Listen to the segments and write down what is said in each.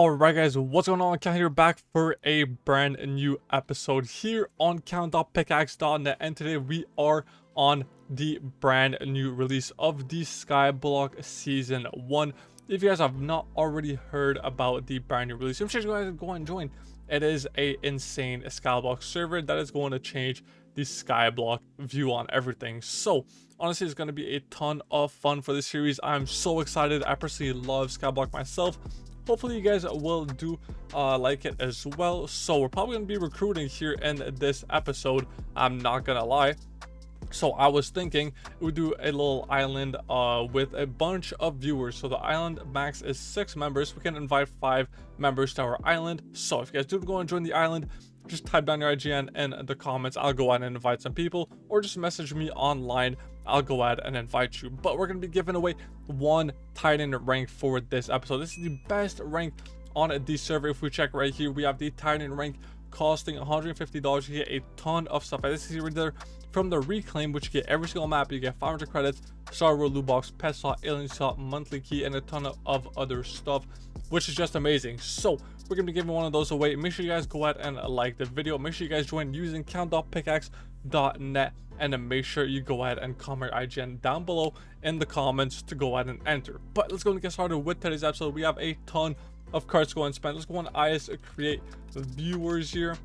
Alright guys, what's going on? Count here, back for a brand new episode here on count.pickaxe.net, and today we are on the brand new release of the Skyblock Season 1. If you guys have not already heard about the brand new release, I'm sure you guys go and join. It is a insane Skyblock server that is going to change the Skyblock view on everything. So honestly, it's going to be a ton of fun for this series. I'm so excited. I personally love Skyblock myself. Hopefully you guys will do like it as well. So we're probably going to be recruiting here in this episode, I'm not gonna lie. So I was thinking we do a little island with a bunch of viewers. So the island max is 6 members. We can invite 5 members to our island. So if you guys do go and join the island, just type down your IGN in the comments. I'll go ahead and invite some people, or just message me online. I'll go ahead and invite you. But we're going to be giving away 1 Titan rank for this episode. This is the best rank on the server. If we check right here, we have the Titan rank costing $150. You get a ton of stuff. This is right there from the reclaim, which you get every single map. You get 500 credits, Star Wars loot box, pet slot, alien slot, monthly key, and a ton of other stuff, which is just amazing. So we're gonna be giving one of those away. Make sure you guys go ahead and like the video. Make sure you guys join using count.pickaxe.net, and then make sure you go ahead and comment IGN down below in the comments to go ahead and enter. But let's go and get started with today's episode. We have a ton of cards to go and spend. Let's go on IS create viewers here.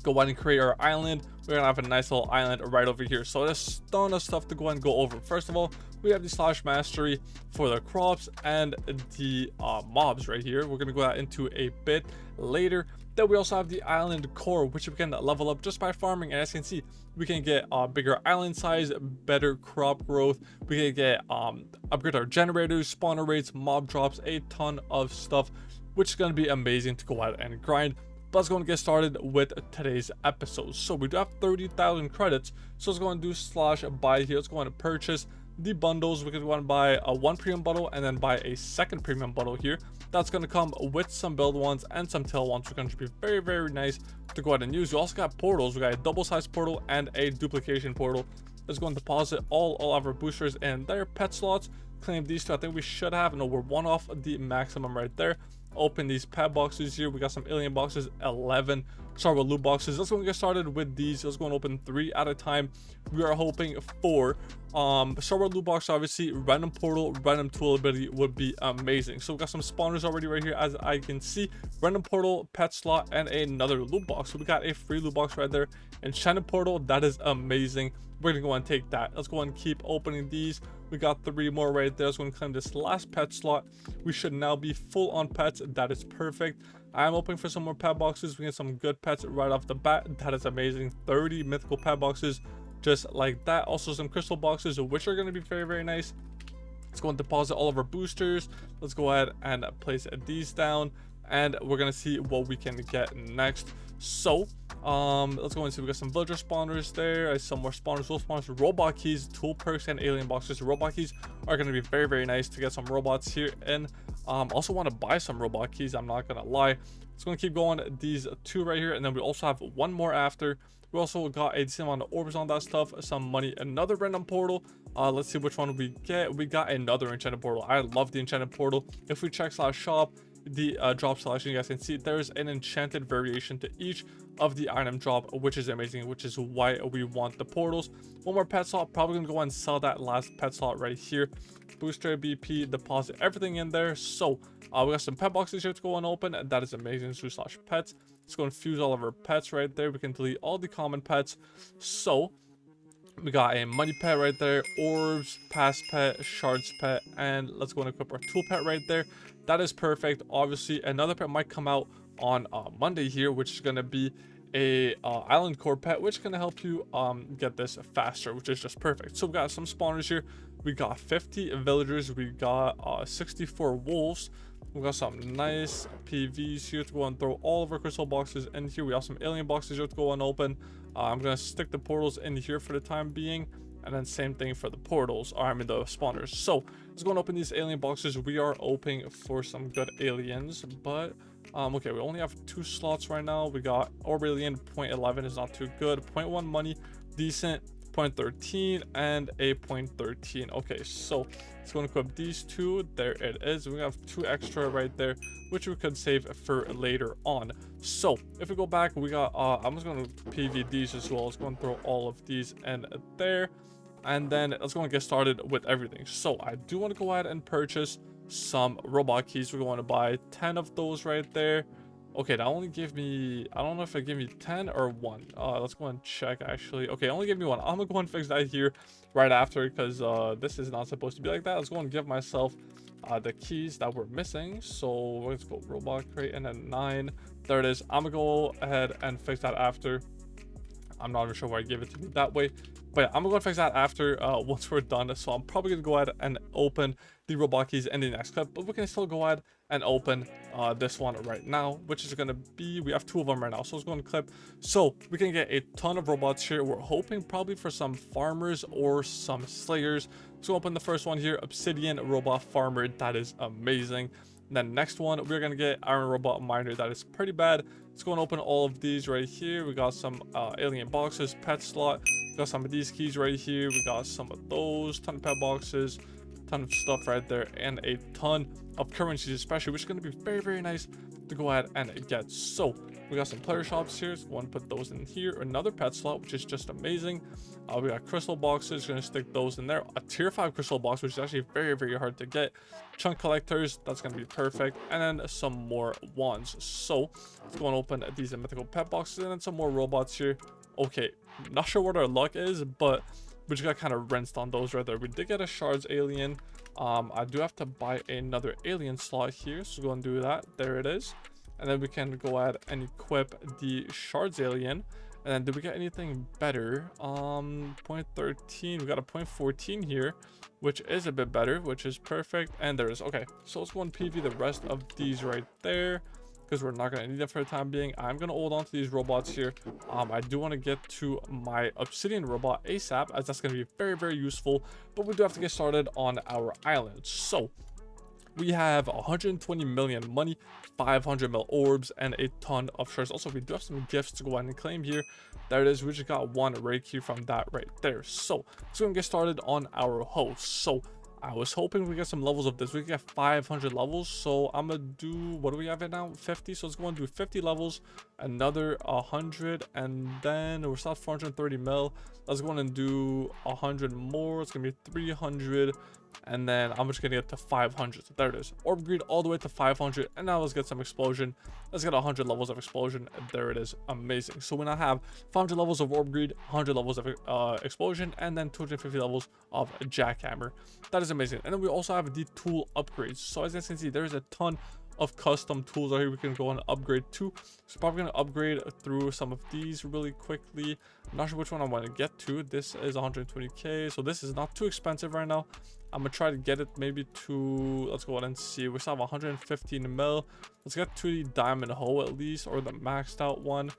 Go ahead and create our island. We're gonna have a nice little island right over here. So there's a ton of stuff to go and go over. First of all, we have the slash mastery for the crops and the mobs right here. We're gonna go out into a bit later. Then we also have the island core, which we can level up just by farming. And as you can see, we can get bigger island size, better crop growth. We can get upgrade our generators, spawner rates, mob drops, a ton of stuff, which is going to be amazing to go out and grind. But let's go and get started with today's episode. So we do have 30,000 credits. So let's go and do slash buy here. Let's go and purchase the bundles. We can go and buy a 1 premium bundle and then buy a 2nd premium bundle here. That's going to come with some build ones and some tail ones, which are going to be very, very nice to go ahead and use. We also got portals. We got a double size portal and a duplication portal. Let's go and deposit all of our boosters and their pet slots. Claim these 2. I think we should have. No, we're 1 off the maximum right there. Open these pet boxes here. We got some alien boxes, 11 Star Wars loot boxes. Let's go and get started with these. Let's go and open 3 at a time. We are hoping for Star Wars loot box. Obviously, random portal, random tool ability would be amazing. So we got some spawners already right here, as I can see. Random portal, pet slot, and another loot box. So we got a free loot box right there. Enchanted portal, that is amazing. We're gonna go and take that. Let's go and keep opening these. We got 3 more right there. Let's go and claim this last pet slot. We should now be full on pets. That is perfect. I am hoping for some more pet boxes. We get some good pets right off the bat. That is amazing. 30 mythical pet boxes just like that. Also some crystal boxes, which are going to be very, very nice. Let's go and deposit all of our boosters. Let's go ahead and place these down, and we're going to see what we can get next. So let's go and see. We got some villager spawners there, some more spawners, wolf spawners, robot keys, tool perks, and alien boxes. Robot keys are going to be very, very nice to get some robots here. And also want to buy some robot keys, I'm not gonna lie. It's going to keep going, these 2 right here, and then we also have 1 more after. We also got a decent amount of orbs on that stuff, some money, another random portal. Let's see which one we get. We got another enchanted portal. I love the enchanted portal. If we check slash shop, the drop selection, you guys can see there's an enchanted variation to each of the item drop, which is amazing, which is why we want the portals. 1 more pet slot. Probably gonna go and sell that last pet slot right here. Booster, BP, deposit everything in there. So we got some pet boxes here to go and open. That is amazing. Slash pets. Let's go and fuse all of our pets right there. We can delete all the common pets. So we got a money pet right there, orbs, pass pet, shards pet, and let's go and equip our tool pet right there. That is perfect. Obviously, another pet might come out on Monday here, which is going to be a island core pet, which is going to help you get this faster, which is just perfect. So we got some spawners here. We got 50 villagers. We got 64 wolves. We got some nice PVs here to go and throw all of our crystal boxes in here. We have some alien boxes here to go and open. I'm going to stick the portals in here for the time being. And then same thing for the portals, or I mean the spawners. So let's go and open these alien boxes. We are hoping for some good aliens, but okay, we only have 2 slots right now. We got orb alien, 0.11 is not too good. 0.1 money, decent. 0.13 and a 0.13. Okay, so let's go and equip these two. There it is. We have 2 extra right there, which we could save for later on. So if we go back, we got I'm just going to PV these as well. Let's go and throw all of these in there, and then let's go and get started with everything. So I do want to go ahead and purchase some robot keys. We're going to buy 10 of those right there. Okay, that only gave me, I don't know if it gave me 10 or 1. Let's go and check actually. Okay, it only gave me 1. I'm gonna go and fix that here right after, because this is not supposed to be like that. Let's go and give myself the keys that we're missing. So let's go robot crate, and then 9. There it is. I'm gonna go ahead and fix that after. I'm not even sure why I gave it to me that way, but yeah, I'm gonna go and fix that after once we're done. So I'm probably gonna go ahead and open the robot keys in the next clip, but we can still go ahead and open this one right now, which is gonna be, we have 2 of them right now. So let's go and clip, so we can get a ton of robots here. We're hoping probably for some farmers or some slayers. So open the first one here, obsidian robot farmer. That is amazing. And then next one, we're gonna get iron robot miner. That is pretty bad. Let's go and open all of these right here. We got some alien boxes, pet slot. We got some of these keys right here. We got some of those, ton of pet boxes, ton of stuff right there, and a ton of currencies especially, which is going to be very, very nice to go ahead and get. So we got some player shops here, so go and put those in here. Another pet slot, which is just amazing. We got crystal boxes, gonna stick those in there. A tier 5 crystal box, which is actually very, very hard to get. Chunk collectors, that's gonna be perfect. And then some more wands. So let's go and open these mythical pet boxes, and then some more robots here. Okay, not sure what our luck is, but we just got kind of rinsed on those right there. We did get a shards alien. I do have to buy another alien slot here, so go and do that. There it is. And then we can go ahead and equip the shards alien. And then did we get anything better? 0.13. We got a 0.14 here, which is a bit better, which is perfect. And there is. Okay, so let's go and PV the rest of these right there, because we're not going to need them for the time being. I'm going to hold on to these robots here. I do want to get to my obsidian robot ASAP, as that's going to be very, very useful. But we do have to get started on our island. So we have 120 million money, 500 mil orbs, and a ton of shards. Also, we do have some gifts to go ahead and claim here. There it is. We just got 1 rare key from that right there. So let's go and get started on our host. So I was hoping we get some levels of this. We get 500 levels. So I'm gonna do, what do we have it now? 50. So let's go and do 50 levels, another 100, and then we're still at 430 mil. Let's go on and do 100 more. It's gonna be 300. And then I'm just gonna get to 500. So there it is. Orb greed all the way to 500. And now let's get some explosion. Let's get 100 levels of explosion. And there it is. Amazing. So we now have 500 levels of orb greed, 100 levels of explosion, and then 250 levels of jackhammer. That is amazing. And then we also have the tool upgrades. So as you can see, there's a ton of custom tools right here we can go and upgrade to. So probably gonna upgrade through some of these really quickly. I'm not sure which one I want to get to. This is 120k, so this is not too expensive right now. I'm gonna try to get it maybe to, let's go ahead and see, we still have 115 mil. Let's get to the diamond hoe at least, or the maxed out one.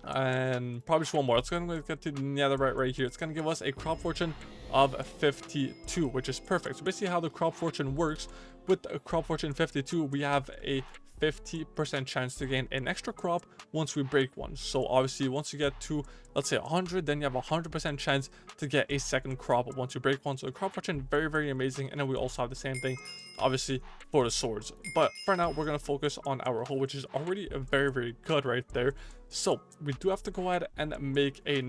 And probably just one more. Let's go and get to the netherite right here. It's gonna give us a crop fortune of 52, which is perfect. So basically how the crop fortune works, with a crop fortune 52, we have a 50% chance to gain an extra crop once we break one. So obviously once you get to, let's say 100, then you have a 100% chance to get a second crop once you break one. So the crop fortune, very, very amazing. And then we also have the same thing obviously for the swords. But for now, we're going to focus on our hoe, which is already very, very good right there. So we do have to go ahead and make a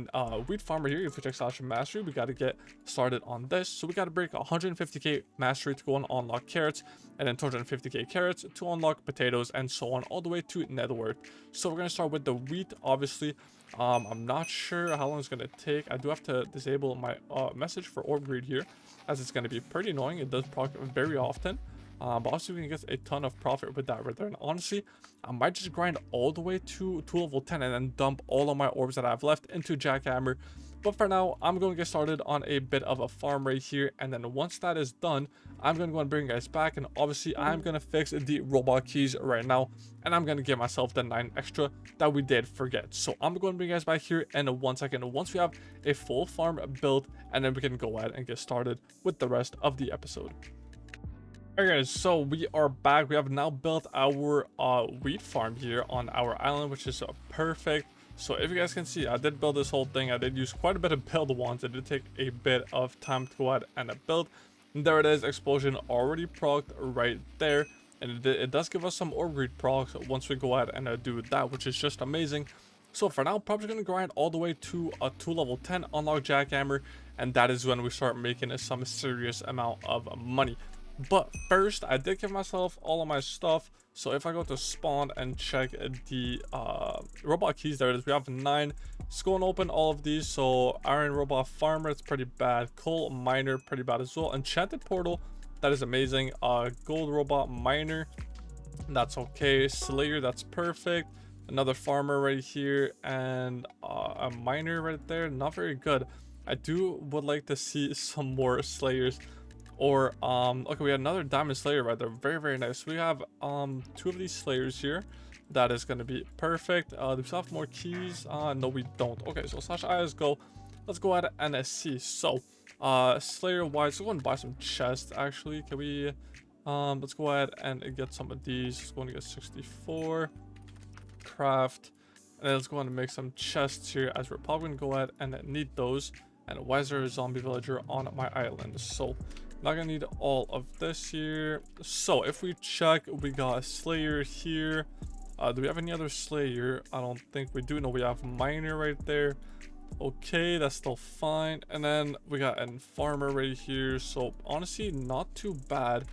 wheat farmer here. If we check /mastery, we got to get started on this. So we got to break 150k mastery to go and unlock carrots, and then 250k carrots to unlock potatoes, and so on all the way to netherwork. So we're going to start with the wheat, obviously. I'm not sure how long it's going to take. I do have to disable my message for orb greed here, as it's going to be pretty annoying. It does proc very often. But also we can get a ton of profit with that right there. And honestly, I might just grind all the way to level 10 and then dump all of my orbs that I have left into jackhammer. But for now, I'm going to get started on a bit of a farm right here. And then once that is done, I'm going to go and bring you guys back. And obviously, I'm going to fix the robot keys right now. And I'm going to give myself the 9 extra that we did forget. So I'm going to bring you guys back here in 1 second. Once we have a full farm built, and then we can go ahead and get started with the rest of the episode. Alright guys, so we are back. We have now built our wheat farm here on our island, which is perfect. So if you guys can see, I did build this whole thing. I did use quite a bit of build wands. It did take a bit of time to go ahead and build. And there it is, explosion already procced right there. And it does give us some orb greed procs once we go ahead and do that, which is just amazing. So for now, probably going to grind all the way to to level 10, unlock jackhammer, and that is when we start making some serious amount of money. But first, I did give myself all of my stuff. So if I go to spawn and check the robot keys, there it is. We have 9. Let's go and open all of these. So iron robot farmer, it's pretty bad. Coal miner, pretty bad as well. Enchanted portal, that is amazing. Gold robot miner, that's okay. Slayer, that's perfect. Another farmer right here, and a miner right there. Not very good. I would like to see some more slayers. Or okay, we had another diamond slayer right there. Very, very nice. We have 2 of these slayers here. That is going to be perfect. Do we still have more keys? No, we don't. Okay, so /is go. Let's go ahead and see. So slayer wise, let's go and buy some chests. Actually, can we let's go ahead and get some of these. Let's go and get 64 craft, and then let's go ahead and make some chests here, as we're probably gonna go ahead and need those. And why is there a zombie villager on my island? So not gonna need all of this here. So if we check, we got a slayer here. Do we have any other slayer? I don't think we do. No, we have miner right there. Okay, that's still fine. And then we got a farmer right here. So honestly, not too bad,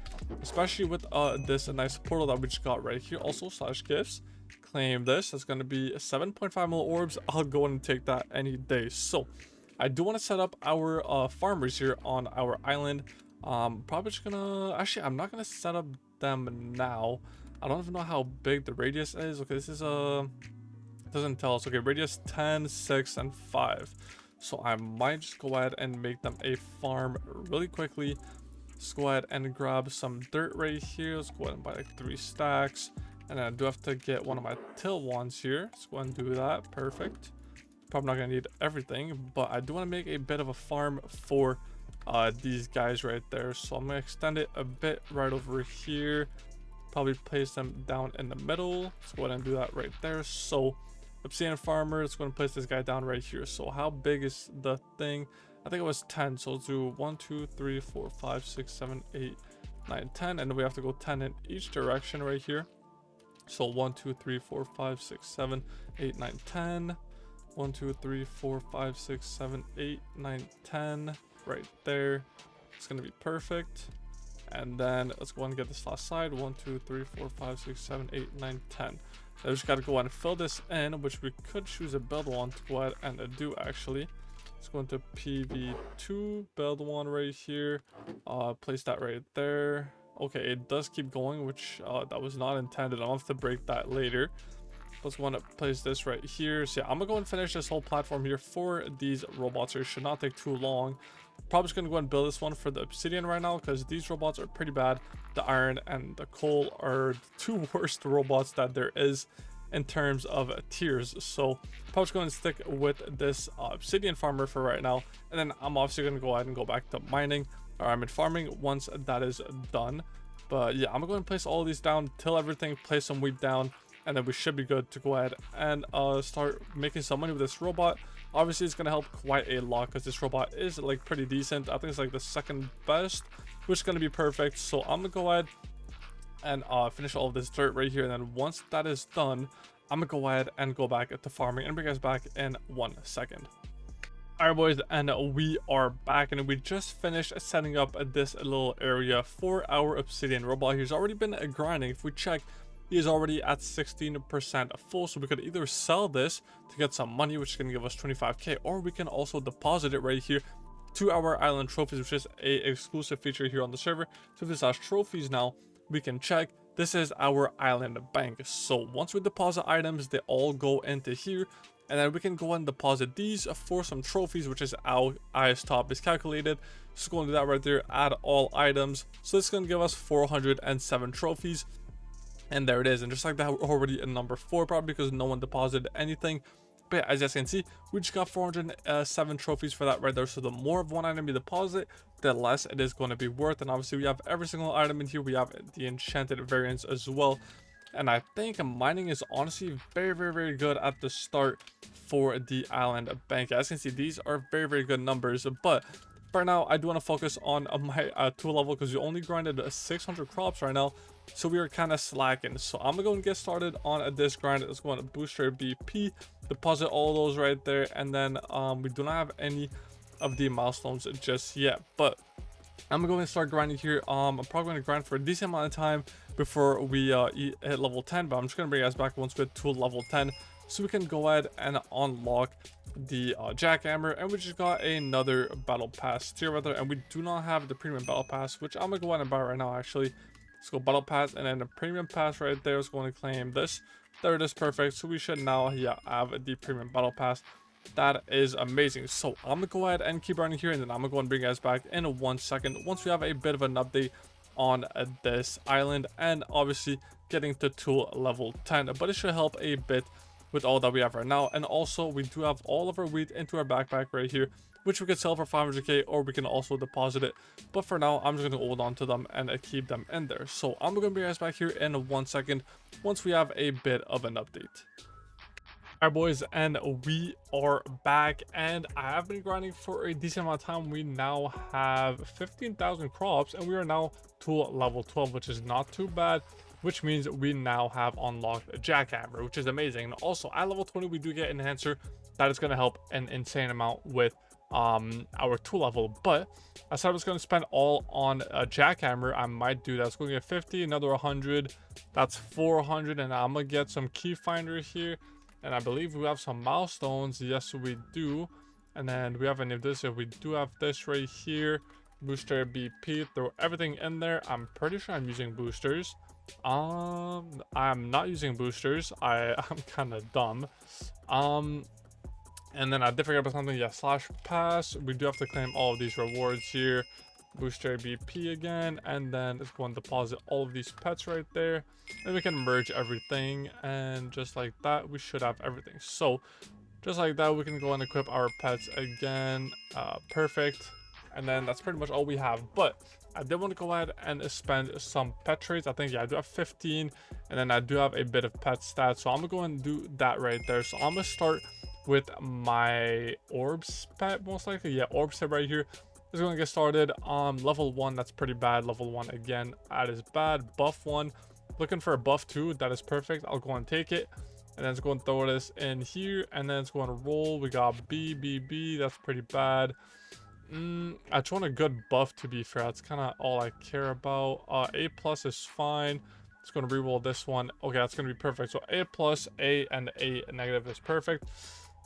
especially with this nice portal that we just got right here. Also /gifts, claim this. That's going to be 7.5 mil orbs. I'll go and take that any day. So I do want to set up our farmers here on our island. Probably just gonna, actually I'm not gonna set up them now. I don't even know how big the radius is. Okay, this is doesn't tell us. Okay, radius 10, 6, and 5. So I might just go ahead and make them a farm really quickly. Let's go ahead and grab some dirt right here. Let's go ahead and buy like 3 stacks. And then I do have to get one of my till wands here. Let's go ahead and do that. Perfect. Probably not gonna need everything, but I do want to make a bit of a farm for these guys right there. So I'm gonna extend it a bit right over here. Probably place them down in the middle. Let's go ahead and do that right there. So obsidian farmer, let's go and place this guy down right here. So how big is the thing? I think it was 10. So let's do 1, 2, 3, 4, 5, 6, 7, 8, 9, 10, and then we have to go 10 in each direction right here. So 1, 2, 3, 4, 5, 6, 7, 8, 9, 10. 1, 2, 3, 4, 5, 6, 7, 8, 9, 10 right there. It's gonna be perfect. And then let's go and get this last side. 1, 2, 3, 4, 5, 6, 7, 8, 9, 10. I just gotta go and fill this in, which we could choose a build one to go ahead and do actually. Let's go into PV2, build one right here. Place that right there. Okay, it does keep going, which that was not intended. I'll have to break that later. Let's go and place this right here. So yeah, I'm gonna go and finish this whole platform here for these robots. It should not take too long. Probably just gonna go and build this one for the obsidian right now, because these robots are pretty bad. The iron and the coal are the 2 worst robots that there is in terms of tiers. So probably just going to stick with this obsidian farmer for right now, and then I'm obviously going to go ahead and go back to mining, or I'm in farming once that is done. But yeah, I'm gonna go and place all these down, till everything, place some wheat down, and then we should be good to go ahead and start making some money with this robot. Obviously it's going to help quite a lot, because this robot is like pretty decent. I think it's like the 2nd best, which is going to be perfect. So I'm gonna go ahead and finish all of this dirt right here, and then once that is done, I'm gonna go ahead and go back to farming and bring you guys back in 1 second. Alright boys, and we are back, and we just finished setting up this little area for our obsidian robot. He's already been grinding. If we check, he is already at 16% full, so we could either sell this to get some money, which is going to give us 25k, or we can also deposit it right here to our island trophies, which is a exclusive feature here on the server. So if this has trophies now, we can check. This is our island bank. So once we deposit items, they all go into here, and then we can go and deposit these for some trophies, which is how highest top is calculated. Just go and do that right there, add all items. So it's going to give us 407 trophies. And there it is. And just like that, we're already in number 4, probably because no one deposited anything. But yeah, as you guys can see, we just got 407 trophies for that right there. So the more of one item you deposit, the less it is going to be worth. And obviously we have every single item in here. We have the enchanted variants as well. And I think mining is honestly very, very, very good at the start for the island bank. As you can see, these are very, very good numbers, but for now, I do want to focus on my tool level because we only grinded 600 crops right now, so we are kind of slacking. So I'm gonna go and get started on this grind. Let's go on to boost our BP, deposit all those right there, and then we do not have any of the milestones just yet, but I'm gonna go and start grinding here. I'm probably gonna grind for a decent amount of time before we hit level 10, but I'm just gonna bring you guys back once we get to level 10 so we can go ahead and unlock the jackhammer. And we just got another battle pass tier right there, and we do not have the premium battle pass, which I'm gonna go ahead and buy right now. Actually, let's go battle pass, and then the premium pass right there is going to claim this. There it is, perfect. So we should now have the premium battle pass. That is amazing. So I'm gonna go ahead and keep running here, and then I'm gonna go and bring you guys back in 1 second once we have a bit of an update on this island, and obviously getting to tool level 10. But it should help a bit with all that we have right now. And also we do have all of our wheat into our backpack right here, which we could sell for 500k, or we can also deposit it. But for now, I'm just going to hold on to them and keep them in there. So I'm going to bring you guys back here in 1 second once we have a bit of an update. Alright boys, and we are back, and I have been grinding for a decent amount of time. We now have 15,000 crops, and we are now to level 12, which is not too bad, which means we now have unlocked a jackhammer, which is amazing. And also at level 20 we do get enhancer that is going to help an insane amount with our tool level. But I said I was going to spend all on a jackhammer. I might do that. It's going to get 50, another 100, that's 400, and I'm gonna get some key finder here. And I believe we have some milestones. Yes, we do. And then we have any of this. If we do have this right here, booster BP, throw everything in there. I'm pretty sure I'm using boosters. I'm not using boosters. I'm kind of dumb. And then I did forget about something. Yeah, slash pass. We do have to claim all of these rewards here. Booster BP again, and then let's go and deposit all of these pets right there, and we can merge everything, and just like that we should have everything. So just like that we can go and equip our pets again. Perfect. And then that's pretty much all we have. But I did want to go ahead and spend some pet trades. I think, yeah, I do have 15, and then I do have a bit of pet stats, so I'm gonna go and do that right there. So I'm gonna start with my orbs pet, most likely. Yeah, orbs pet right here is going to get started. Level 1, that's pretty bad. Level 1 again, that is bad. Buff 1, looking for a buff 2, that is perfect. I'll go and take it, and then it's going to throw this in here, and then it's going to roll. We got B, that's pretty bad. I just want a good buff, to be fair. That's kind of all I care about. A plus is fine. It's going to re-roll this one. Okay, that's going to be perfect. So A plus, A, and A negative is perfect.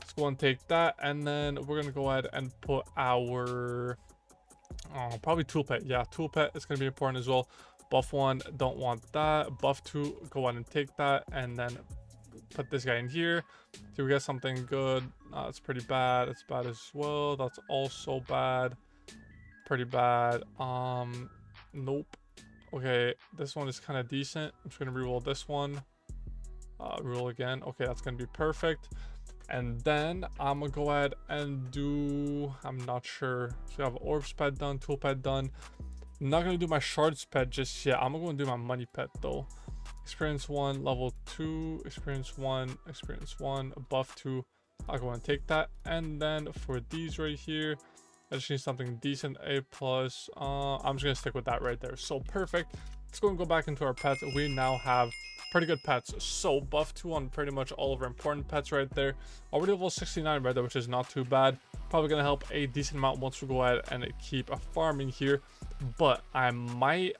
Let's go and take that, and then we're going to go ahead and put our probably tool pet. Yeah, tool pet is going to be important as well. Buff 1, don't want that. Buff 2, go ahead and take that, and then put this guy in here. Do we get something good? It's pretty bad. It's bad as well. That's also bad. Pretty bad. Nope. Okay, this one is kind of decent. I'm just going to reroll this one. Reroll again. Okay, that's going to be perfect. And then I'm gonna go ahead and do, I'm not sure, so we have orbs pet done, tool pet done. I'm not gonna do my shards pet just yet. I'm gonna go and do my money pet though. Experience 1, level 2, experience 1, buff 2. I'll go and take that. And then for these right here, I just need something decent. A plus. I'm just gonna stick with that right there. So perfect. Let's go and go back into our pets. We now have pretty good pets. So buff 2 on pretty much all of our important pets right there. Already level 69 right there, which is not too bad. Probably gonna help a decent amount once we go ahead and keep farming here. But I might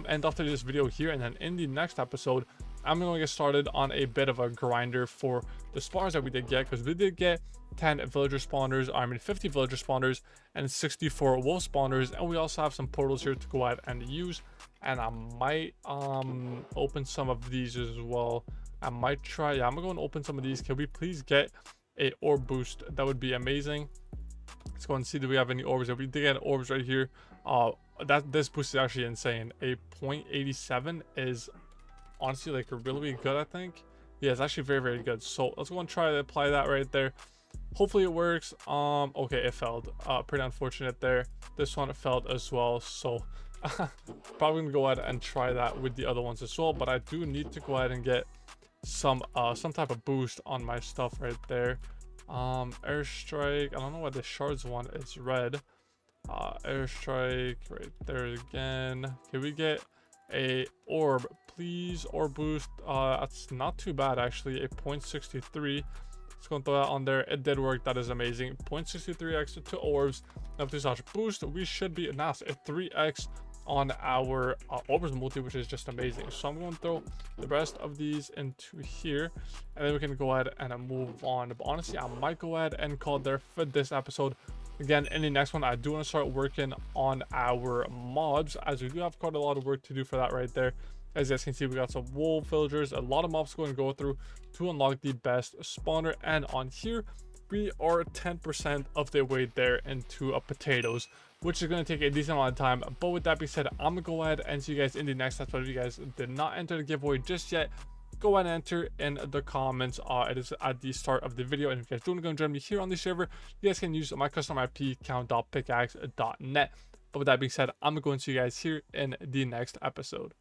end off this video here, and then in the next episode I'm gonna get started on a bit of a grinder for the spawners that we did get, because we did get 10 villager spawners, 50 villager spawners, and 64 wolf spawners, and we also have some portals here to go ahead and use. And I might open some of these as well. I might try. Yeah, I'm gonna go and open some of these. Can we please get a orb boost? That would be amazing. Let's go and see, do we have any orbs? If we did get orbs right here, this boost is actually insane. A 0.87 is honestly like really good, I think. Yeah, it's actually very, very good. So let's go and try to apply that right there. Hopefully it works. Okay, it failed. Pretty unfortunate there. This one failed as well. So probably gonna go ahead and try that with the other ones as well. But I do need to go ahead and get some type of boost on my stuff right there. Airstrike. I don't know why the shards one is red. Airstrike right there again. Can we get a orb, please? Orb boost. That's not too bad actually. A 0.63. Let's go and throw that on there. It did work. That is amazing. 0.63 extra to orbs. Now to slash boost, we should be nice. A 3x on our orbs multi, which is just amazing. So I'm going to throw the rest of these into here, and then we can go ahead and move on. But honestly, I might go ahead and call it there for this episode. Again, in the next one, I do want to start working on our mobs, as we do have quite a lot of work to do for that right there. As you guys can see, we got some wool villagers, a lot of mobs going to go through to unlock the best spawner. And on here, we are 10% of the way there into potatoes, which is going to take a decent amount of time. But with that being said, I'm going to go ahead and see you guys in the next episode. If you guys did not enter the giveaway just yet, go ahead and enter in the comments. It is at the start of the video. And if you guys do want to go and join me here on the server, you guys can use my custom IP count.pickaxe.net. But with that being said, I'm going to see you guys here in the next episode.